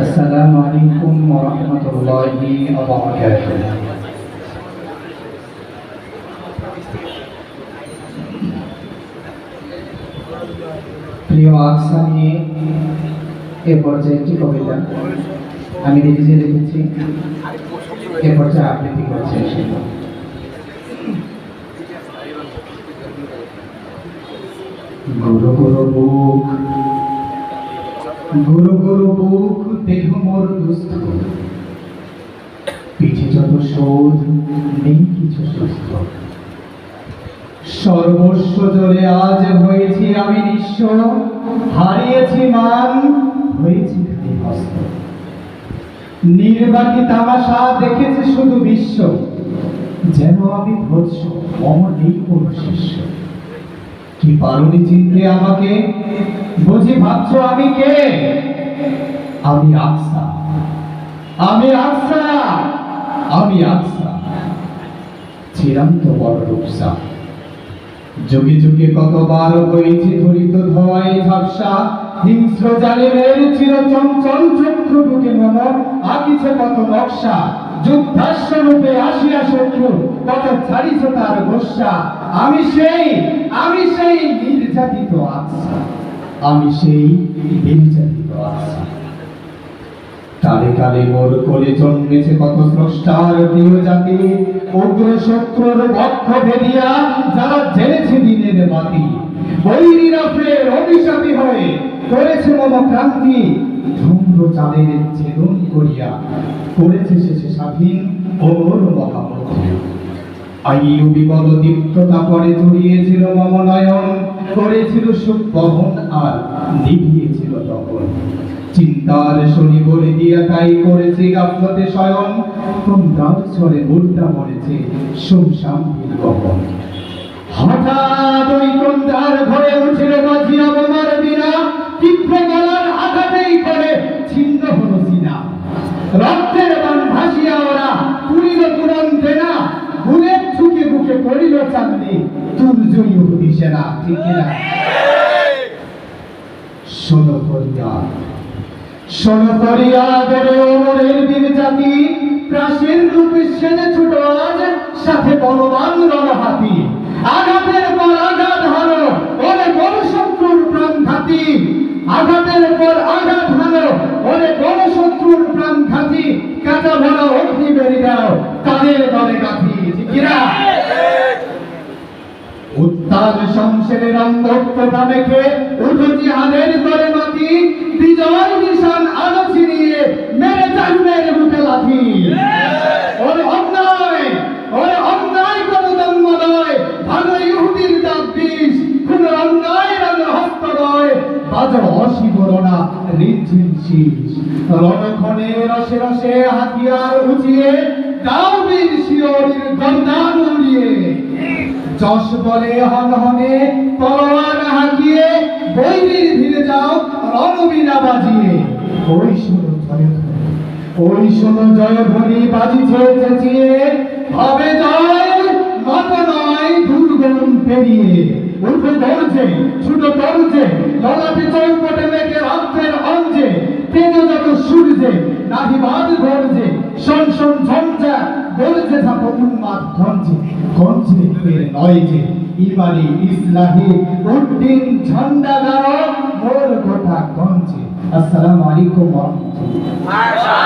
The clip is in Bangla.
আসসালামু আলাইকুম ওয়া রাহমাতুল্লাহি ওয়া বারাকাতুহু। প্রিয় আকসা নিয়ে এ পর্যায়ে একটি কবিতা আমি নিজে লিখেছি, এ পর্যায়ে আবৃত্তি করছি। গুরু গুরু বুক, গুরু গুরু বুক, দেহ মোর দুস্থ, পিঠে যত শোধ, নেই কিছু সুস্থ। সর্বস্ব জলে আজ হয়েছি আমি নিঃস্ব, হারিয়েছি মান, হয়েছি খালি হস্ত। নির্বাকি তামাশা দেখেছে শুধু বিশ্ব, যেন আমি ভৎস, মম নেই কোন শিষ্য। কি পারুনি চিনতে আমাকে, বুঝি ভাবছো আমি কে? আমি আকসা, আমি আকসা, আমি আকসা, ছিলাম তো বড় রূপসা। যুগে যুগে কতবার হয়েছে ধরিত ধোয়ায় ঝাপসা, হিংস্র জালিমের চির চঞ্চল চক্ষু বুকে মম আঁকিছে কত নকশা। যুদ্ধাশ্ব রূপে আসিয়া শত্রু, কত ছাড়িছে তার গোস্বা। আমি সেই নির্যাতিত আকসা, আমি সেই নির্যাতিত আকসা। কালে কালে মোর কোলে জন্মেছে কত স্রষ্টার প্রিয় জাতি, উগ্র শত্রুর বক্ষ ভেদিয়া যারা জেনেছে দিনের বাতি। বৈরীরা ফের অভিশাপী হয়ে করেছে মম ক্রান্তি, ধূম্র চাঁদের ছেদন করিয়া করেছে শেষে স্বাধীন ওর মহামন্ত্রী। আয়ু বিবল দীপ্ততা পরে জড়িয়েছিল মম নয়ন, করেছিল সুখ বহন আর নিভিয়েছিল তখন। চিন্তার শনি বলে দিয়া তাই করেছে গাফলতে শয়ন, কোন দাঁত ছড়ে মুর্দা মরেছে শুমশান্তির গগন। হঠাৎ ওই কন্দার ঘরে উঠিল বাজিয়া বোমার বিনা, তীব্র গলার আঘাতেই করে ছিন্ন হলো সিনা। রক্তের বান ভাসিয়া ওরা পুরিল তুরন্তে না, বুলেট ঠুকে বুকে করিল চাঁদনি দুর্জয় ইহুদি সেনা। ঠিক কিনা? শোনো ফরিয়াদ, শোনো ফরিয়াদ রে ওমরের বীর জাতি, প্রাচীন রূপে সেজে ছুটো আজ সাথে বলবান রণহাতি। আঘাতের পর আঘাত হানো ওরে বড় শত্রুর প্রাণ ঘাতি, আঘাতের পর আঘাত হানো ওরে বড় শত্রুর প্রাণ ঘাতি। কাঁচা ভরা অগ্নি বেরি দাও তাদের দলে গাঁথি। ঠিক কিনা? উত্তাল শমশেরের অন্ধত্বতা মেখে উঠো জিহাদের করে মাটি, বিজয় নিশান আলো ছিনিয়ে মেরে জানবের বুকে লাথি। ওরে অন্যায়, ওরে অন্যায় কোন জন্ম নয়, ভালো ইহুদির দাঁত বিষ, কোন অন্যায় রানো হস্ত নয়, বাজো অশিবরণা রিঝিম শীষ। রণক্ষণে রসে রসে হাতিয়ার উঠিয়ে দাও বীর শিয়রির গর্দান উড়িয়ে। যশ বলে হন হনে তলোয়ার হাঁকিয়ে, বৈরীর ভিড়ে যাও রণবীণা বাজিয়ে। ওই শোনো জয়ধ্বনি, ওই শোনো জয়ধ্বনি বাজিছে চেঁচিয়ে, হবে জয় নত নয় দুর্গম পেরিয়ে। উঠো দরজে ছুটো দরজে, ললাটে চৌপটে মেঘে রক্তের অঞ্জে। তেজ যত সূর্যে নাহিবাদ গর্জে, শন শন ঝঞ্ঝা গর্জে থাকো উন্মাদ গঞ্জে। গঞ্জে ফের নয় যে ইমানি ইসলাহি উদ্দিন ঝন্ডা গাড়ো মোর গোটা গঞ্জে। আসসালামু আলাইকুম ওয়া রাহমাতুল্লাহ।